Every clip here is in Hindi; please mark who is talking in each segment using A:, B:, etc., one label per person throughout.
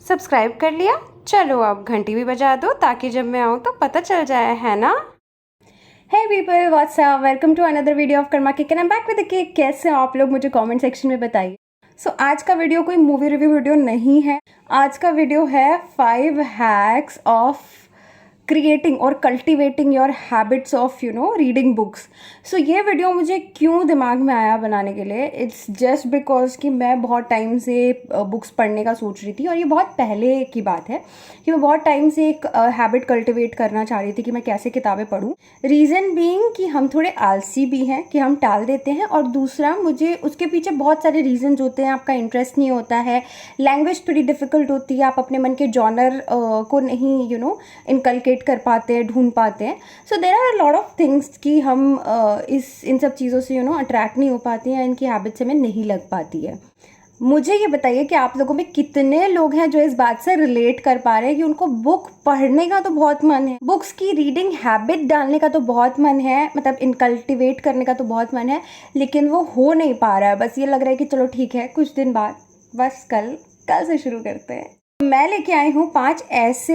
A: सब्सक्राइब कर लिया? चलो अब घंटी भी बजा दो ताकि जब मैं आऊँ तो पता चल जाए, है ना? Hey people, what's up, welcome to another video of Karma cake and I am back with a cake. कैसे हो आप लोग, मुझे कमेंट सेक्शन में बताइए। आज का वीडियो कोई मूवी रिव्यू वीडियो नहीं है। आज का वीडियो है 5 हैक्स ऑफ क्रिएटिंग और cultivating your habits of reading books. ये वीडियो मुझे क्यों दिमाग में आया बनाने के लिए, इट्स जस्ट बिकॉज कि मैं बहुत टाइम से बुक्स पढ़ने का सोच रही थी और ये बहुत पहले की बात है कि मैं बहुत टाइम से एक हैबिट कल्टिवेट करना चाह रही थी कि मैं कैसे किताबें पढूं। रीज़न बीइंग कि हम थोड़े आलसी भी हैं कि हम टाल देते हैं, और दूसरा मुझे उसके पीछे बहुत सारे रीजंस होते हैं। आपका इंटरेस्ट नहीं होता है, लैंग्वेज थोड़ी डिफिकल्ट होती है, आप अपने मन के जॉनर को नहीं इनकलकेट कर पाते हैं, ढूंढ पाते हैं। So there are lot of things कि हम इन सब चीज़ों से अट्रैक्ट नहीं हो पाती हैं, इनकी हैबिट्स हमें नहीं लग पाती है। मुझे ये बताइए कि आप लोगों में कितने लोग हैं जो इस बात से रिलेट कर पा रहे हैं कि उनको बुक पढ़ने का तो बहुत मन है, बुक्स की रीडिंग हैबिट डालने का तो बहुत मन है, मतलब इनकल्टिवेट करने का तो बहुत मन है, लेकिन वो हो नहीं पा रहा है। बस ये लग रहा है कि चलो ठीक है, कुछ दिन बाद, बस कल से शुरू करते हैं। मैं लेके आई हूँ 5 ऐसे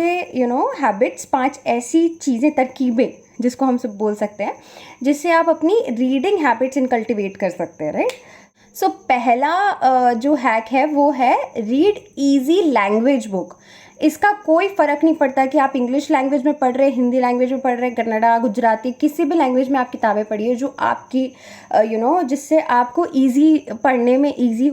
A: हैबिट्स, 5 ऐसी चीज़ें, तरकीबें जिसको हम सब बोल सकते हैं, जिससे आप अपनी रीडिंग हैबिट्स इनकल्टिवेट कर सकते हैं, राइट। पहला जो हैक है वो है रीड इजी लैंग्वेज बुक। इसका कोई फ़र्क नहीं पड़ता कि आप इंग्लिश लैंग्वेज में पढ़ रहे, हिंदी लैंग्वेज में पढ़ रहे, कन्नड़ा, गुजराती, किसी भी लैंग्वेज में आप किताबें पढ़िए जो आपकी जिससे आपको ईजी पढ़ने में ईजी।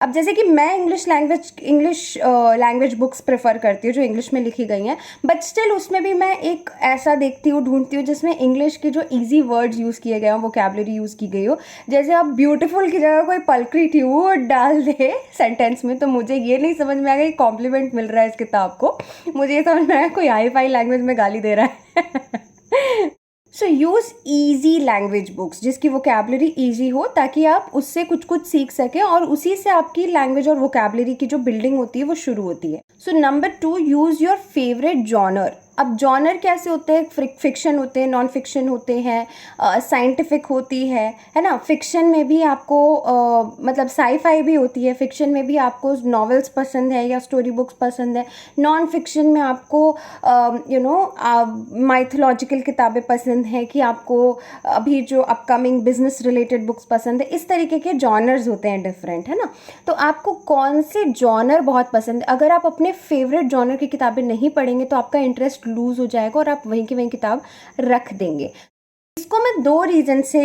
A: अब जैसे कि मैं इंग्लिश लैंग्वेज बुक्स प्रेफर करती हूँ जो इंग्लिश में लिखी गई हैं, बट स्टिल उसमें भी मैं एक ऐसा देखती हूँ, ढूंढती हूँ जिसमें इंग्लिश के जो इजी वर्ड्स यूज़ किए गए हों, वोकैबुलरी यूज़ की गई हो। जैसे आप ब्यूटीफुल की जगह कोई पलक्रिट वर्ड डाल दे सेंटेंस में, तो मुझे ये नहीं समझ में आएगा कि कॉम्प्लीमेंट मिल रहा है इस किताब को, मुझे ये समझ में आया कोई हाई फाई लैंग्वेज में गाली दे रहा है। यूज़ ईजी लैंग्वेज बुक्स जिसकी वोकैबुलरी ईजी हो, ताकि आप उससे कुछ सीख सकें और उसी से आपकी लैंग्वेज और वोकैबुलरी की जो बिल्डिंग होती है वो शुरू होती है। Number 2, use your favourite genre. अब जॉनर कैसे होते हैं? फिक्शन होते हैं, नॉन फिक्शन होते हैं, साइंटिफिक होती है ना। फिक्शन में भी आपको मतलब साई-फाई भी होती है, फिक्शन में भी आपको नॉवेल्स पसंद है या स्टोरी बुक्स पसंद है। नॉन फिक्शन में आपको माइथोलॉजिकल किताबें पसंद हैं, कि आपको अभी जो अपकमिंग बिजनेस रिलेटेड बुक्स पसंद है। इस तरीके के जॉनर्स होते हैं डिफरेंट, है ना। तो आपको कौन से जॉनर बहुत पसंद है? अगर आप अपने फेवरेट जॉनर की किताबें नहीं पढ़ेंगे तो आपका इंटरेस्ट लूज हो जाएगा और आप वहीं की वहीं किताब रख देंगे। इसको मैं 2 रीज़न से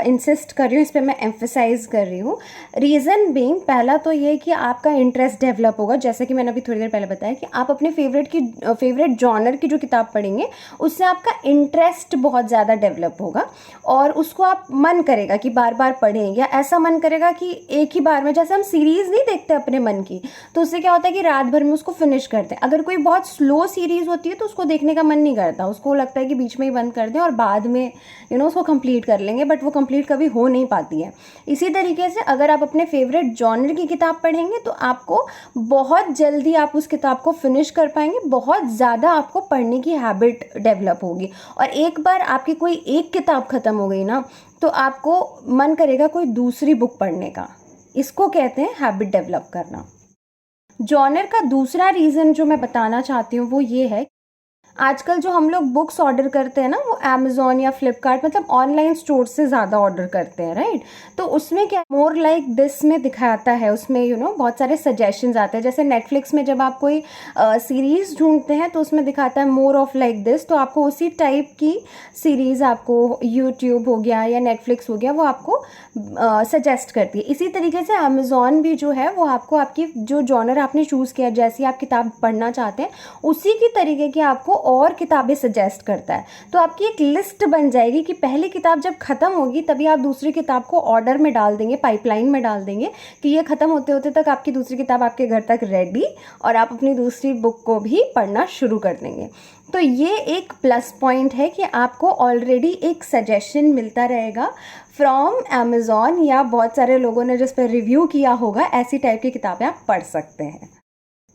A: इंसिस्ट कर रही हूँ, इस पर मैं एम्फेसाइज कर रही हूँ। रीज़न बीइंग, पहला तो ये कि आपका इंटरेस्ट डेवलप होगा, जैसे कि मैंने अभी थोड़ी देर पहले बताया कि आप अपने फेवरेट जॉनर की जो किताब पढ़ेंगे उससे आपका इंटरेस्ट बहुत ज़्यादा डेवलप होगा और उसको आप मन करेगा कि बार बार पढ़ें, या ऐसा मन करेगा कि एक ही बार में, जैसे हम सीरीज़ नहीं देखते अपने मन की, तो उससे क्या होता है कि रात भर में उसको फिनिश करते हैं। अगर कोई बहुत स्लो सीरीज़ होती है तो उसको देखने का मन नहीं करता, उसको लगता है कि बीच में ही बंद कर दें और बाद में उसको कंप्लीट कर लेंगे, बट वो कंप्लीट कभी हो नहीं पाती है। इसी तरीके से अगर आप अपने फेवरेट जॉनर की किताब पढ़ेंगे तो आपको बहुत जल्दी आप उस किताब को फिनिश कर पाएंगे, बहुत ज़्यादा आपको पढ़ने की हैबिट डेवलप होगी। और एक बार आपकी कोई एक किताब ख़त्म हो गई ना, तो आपको मन करेगा कोई दूसरी बुक पढ़ने का। इसको कहते हैं हैबिट डेवलप करना। जॉनर का दूसरा रीज़न जो मैं बताना चाहती हूँ वो ये है, आजकल जो हम लोग बुक्स ऑर्डर करते हैं ना, वो अमेज़ॉन या फ्लिपकार्ट, मतलब ऑनलाइन स्टोर से ज़्यादा ऑर्डर करते हैं, राइट। तो उसमें क्या मोर लाइक दिस में दिखाता है, उसमें बहुत सारे सजेशंस आते हैं। जैसे नेटफ्लिक्स में जब आप कोई सीरीज़ ढूंढते हैं तो उसमें दिखाता है मोर ऑफ लाइक दिस, तो आपको उसी टाइप की सीरीज़ आपको यूट्यूब हो गया या नेटफ्लिक्स हो गया वो आपको सजेस्ट करती है। इसी तरीके से अमेज़ॉन भी जो है वो आपको आपकी जो जॉनर आपने चूज़ किया, जैसी आप किताब पढ़ना चाहते हैं उसी की तरीके की आपको और किताबें सजेस्ट करता है। तो आपकी एक लिस्ट बन जाएगी कि पहली किताब जब ख़त्म होगी तभी आप दूसरी किताब को ऑर्डर में डाल देंगे, पाइपलाइन में डाल देंगे कि ये ख़त्म होते होते तक आपकी दूसरी किताब आपके घर तक रेडी, और आप अपनी दूसरी बुक को भी पढ़ना शुरू कर देंगे। तो ये एक प्लस पॉइंट है कि आपको ऑलरेडी एक सजेशन मिलता रहेगा फ्रॉम अमेज़ॉन, या बहुत सारे लोगों ने जिस पर रिव्यू किया होगा ऐसी टाइप की किताबें आप पढ़ सकते हैं।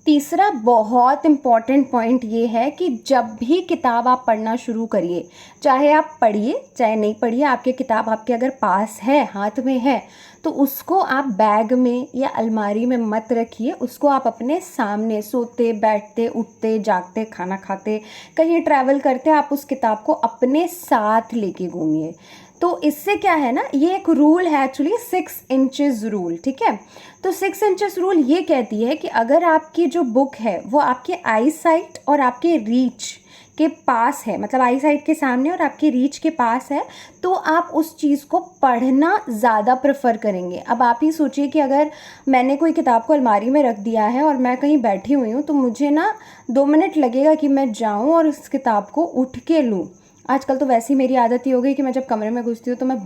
A: तीसरा बहुत इम्पॉर्टेंट पॉइंट ये है कि जब भी किताब आप पढ़ना शुरू करिए, चाहे आप पढ़िए चाहे नहीं पढ़िए, आपके किताब आपके अगर पास है, हाथ में है, तो उसको आप बैग में या अलमारी में मत रखिए। उसको आप अपने सामने सोते बैठते उठते जागते खाना खाते कहीं ट्रैवल करते आप उस किताब को अपने साथ लेके घूमिए। तो इससे क्या है ना, ये एक रूल है एक्चुअली, 6 इंचेस रूल, ठीक है। तो 6 इंचेस रूल ये कहती है कि अगर आपकी जो बुक है वो आपके आई साइट और आपके रीच के पास है, मतलब आई साइट के सामने और आपके रीच के पास है, तो आप उस चीज़ को पढ़ना ज़्यादा प्रेफर करेंगे। अब आप ही सोचिए कि अगर मैंने कोई किताब को अलमारी में रख दिया है और मैं कहीं बैठी हुई हूँ, तो मुझे ना 2 मिनट लगेगा कि मैं जाऊँ और उस किताब को उठ के लूँ। आजकल तो वैसे ही मेरी आदत ही हो गई कि मैं जब कमरे में घुसती हूँ तो मैं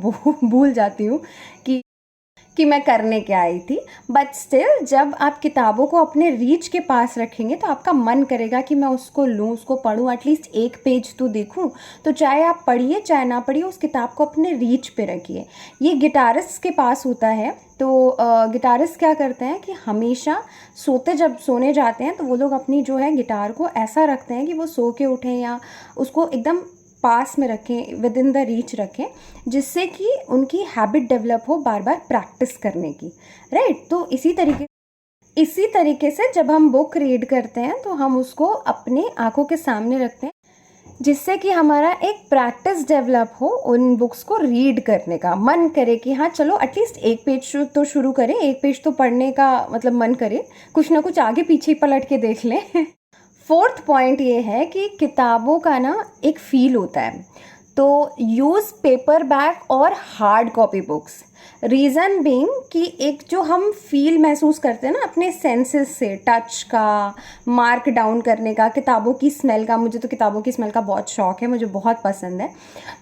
A: भूल जाती हूँ कि मैं करने क्या आई थी। बट स्टिल जब आप किताबों को अपने रीच के पास रखेंगे तो आपका मन करेगा कि मैं उसको लूँ, उसको पढूं, एटलीस्ट एक पेज तो देखूँ। तो चाहे आप पढ़िए चाहे ना पढ़िए, उस किताब को अपने रीच पे रखिए। ये गिटारिस्ट के पास होता है। तो गिटारिस्ट क्या करते हैं कि हमेशा जब सोने जाते हैं तो वो लोग अपनी जो है गिटार को ऐसा रखते हैं कि वो सो के उठें या उसको एकदम पास में रखें, विद इन द रीच रखें, जिससे कि उनकी हैबिट डेवलप हो बार बार प्रैक्टिस करने की, राइट। तो इसी तरीके से जब हम बुक रीड करते हैं तो हम उसको अपने आंखों के सामने रखते हैं, जिससे कि हमारा एक प्रैक्टिस डेवलप हो उन बुक्स को रीड करने का। मन करे कि हाँ चलो एटलीस्ट एक पेज तो शुरू करें, एक पेज तो पढ़ने का मतलब मन करे, कुछ ना कुछ आगे पीछे पलट के देख लें। फोर्थ पॉइंट ये है कि किताबों का ना एक फील होता है। तो यूज़ पेपर बैग और hard copy books. Reason being कि एक जो हम फील महसूस करते हैं ना अपने सेंसेस से, टच का, मार्क डाउन करने का, किताबों की स्मेल का। मुझे तो किताबों की स्मेल का बहुत शौक है, मुझे बहुत पसंद है।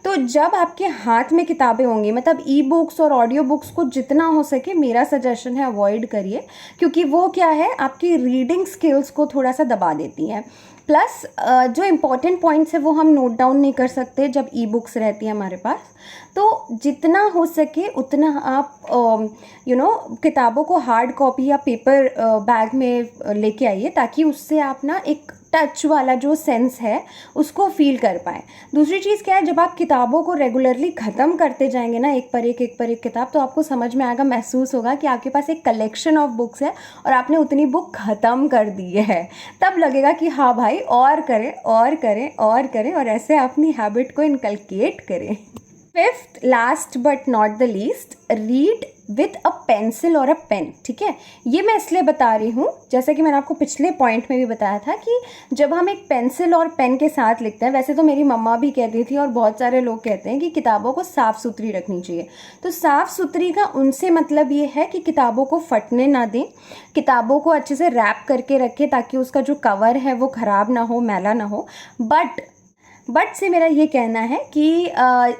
A: तो जब आपके हाथ में किताबें होंगी, मतलब ई बुक्स और ऑडियो बुक्स को जितना हो सके मेरा सजेशन है अवॉइड करिए, क्योंकि वो क्या है आपकी रीडिंग स्किल्स को थोड़ा सा दबा देती है। प्लस जो इम्पॉर्टेंट पॉइंट्स है वो हम नोट डाउन नहीं कर सकते जब ई बुक्स रहती है हमारे पास। तो जितना हो सके उतना आप किताबों को हार्ड कॉपी या पेपर बैग में लेके आइए, ताकि उससे आप ना एक टच वाला जो सेंस है उसको फील कर पाएँ। दूसरी चीज़ क्या है, जब आप किताबों को रेगुलरली ख़त्म करते जाएंगे ना, एक पर एक किताब, तो आपको समझ में आएगा, महसूस होगा कि आपके पास एक कलेक्शन ऑफ बुक्स है और आपने उतनी बुक ख़त्म कर दी है। तब लगेगा कि हाँ भाई और करें और करें और करें, और ऐसे अपनी हैबिट को इनकलकेट करें। Fifth, last but not the least, read with a pencil और अ पेन। ठीक है, ये मैं इसलिए बता रही हूँ, जैसा कि मैंने आपको पिछले पॉइंट में भी बताया था कि जब हम एक पेंसिल और पेन के साथ लिखते हैं, वैसे तो मेरी मम्मा भी कहती थी और बहुत सारे लोग कहते हैं कि किताबों को साफ़ सुथरी रखनी चाहिए। तो साफ़ सुथरी का उनसे मतलब ये है कि किताबों को फटने ना दें, किताबों को अच्छे से रैप करके रखें ताकि उसका जो कवर है वो ख़राब ना हो, मैला ना हो। बट से मेरा ये कहना है कि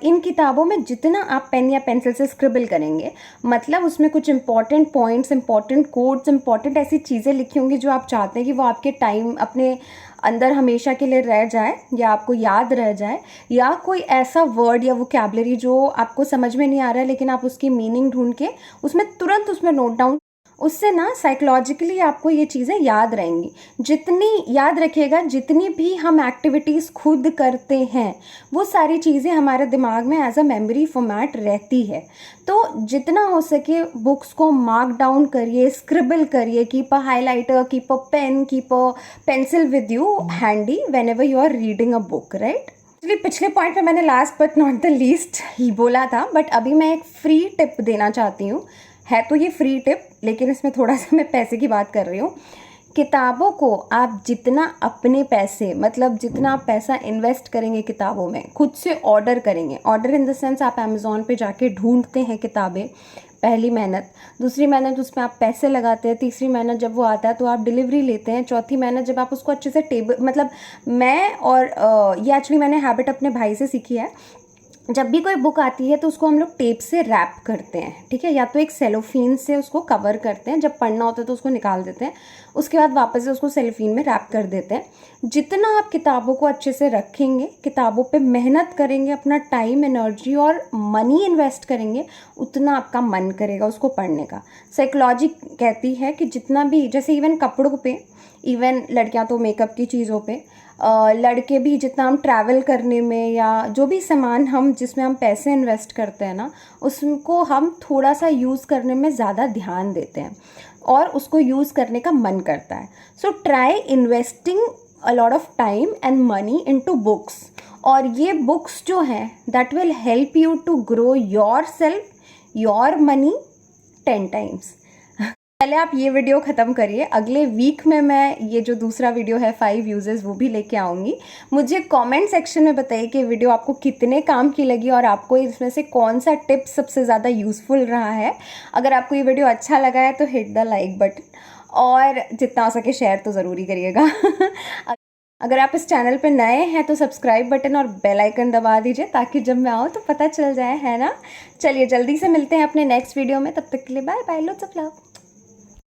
A: इन किताबों में जितना आप पेन या पेंसिल से स्क्रिबल करेंगे, मतलब उसमें कुछ important points, important codes, important ऐसी चीज़ें लिखी होंगी जो आप चाहते हैं कि वो आपके टाइम अपने अंदर हमेशा के लिए रह जाए या आपको याद रह जाए, या कोई ऐसा वर्ड या वोकैबुलरी जो आपको समझ में नहीं आ रहा है लेकिन आप उसकी मीनिंग ढूंढ के उसमें तुरंत उसमें नोट डाउन, उससे ना साइकोलॉजिकली आपको ये चीज़ें याद रहेंगी। जितनी याद रखिएगा, जितनी भी हम एक्टिविटीज़ खुद करते हैं वो सारी चीज़ें हमारे दिमाग में एज अ मेमोरी फॉर्मेट रहती है। तो जितना हो सके बुक्स को मार्क डाउन करिए, स्क्रिबल करिए, keep a highlighter, keep a pen, keep a pencil with you handy whenever you are reading a book, right. Actually पिछले पॉइंट में मैंने last but not the least बोला था, बट अभी मैं एक फ्री टिप देना चाहती हूँ। है तो ये फ्री टिप, लेकिन इसमें थोड़ा सा मैं पैसे की बात कर रही हूँ। किताबों को आप जितना अपने पैसे, मतलब जितना आप पैसा इन्वेस्ट करेंगे किताबों में, खुद से ऑर्डर करेंगे, ऑर्डर इन द सेंस आप अमेज़ॉन पे जाके ढूंढते हैं किताबें, पहली मेहनत, दूसरी मेहनत उसमें आप पैसे लगाते हैं, तीसरी मेहनत जब वो आता है तो आप डिलीवरी लेते हैं, चौथी मेहनत जब आप उसको अच्छे से मतलब मैं और ये एक्चुअली मैंने हैबिट अपने भाई से सीखी है। जब भी कोई बुक आती है तो उसको हम लोग टेप से रैप करते हैं, ठीक है, या तो एक सेलोफीन से उसको कवर करते हैं, जब पढ़ना होता है तो उसको निकाल देते हैं, उसके बाद वापस से उसको सेलोफीन में रैप कर देते हैं। जितना आप किताबों को अच्छे से रखेंगे, किताबों पे मेहनत करेंगे, अपना टाइम, एनर्जी और मनी इन्वेस्ट करेंगे, उतना आपका मन करेगा उसको पढ़ने का। साइकोलॉजी कहती है कि जितना भी, जैसे इवन कपड़ों पे, इवन लड़कियां तो मेकअप की चीज़ों पे, लड़के भी जितना हम ट्रैवल करने में या जो भी सामान हम जिसमें हम पैसे इन्वेस्ट करते हैं ना, उसको हम थोड़ा सा यूज़ करने में ज़्यादा दैट देते हैं और उसको यूज़ करने का मन करता है. So try investing a lot of time and money into books. और ये बुक्स जो हैं that will help you to grow yourself, your money 10 times. पहले आप ये वीडियो ख़त्म करिए, अगले वीक में मैं ये जो दूसरा वीडियो है 5 यूजेस वो भी लेके आऊँगी. मुझे कमेंट सेक्शन में बताइए कि वीडियो आपको कितने काम की लगी और आपको इसमें से कौन सा टिप सबसे ज़्यादा यूज़फुल रहा है. अगर आपको ये वीडियो अच्छा लगा है तो हिट द लाइक बटन और जितना हो सके शेयर तो ज़रूर ही करिएगा. अगर आप इस चैनल पे नए हैं तो सब्सक्राइब बटन और बेल आइकन दबा दीजिए ताकि जब मैं आऊँ तो पता चल जाए, है ना. चलिए जल्दी से मिलते हैं अपने नेक्स्ट वीडियो में, तब तक के लिए bye bye, lots of love.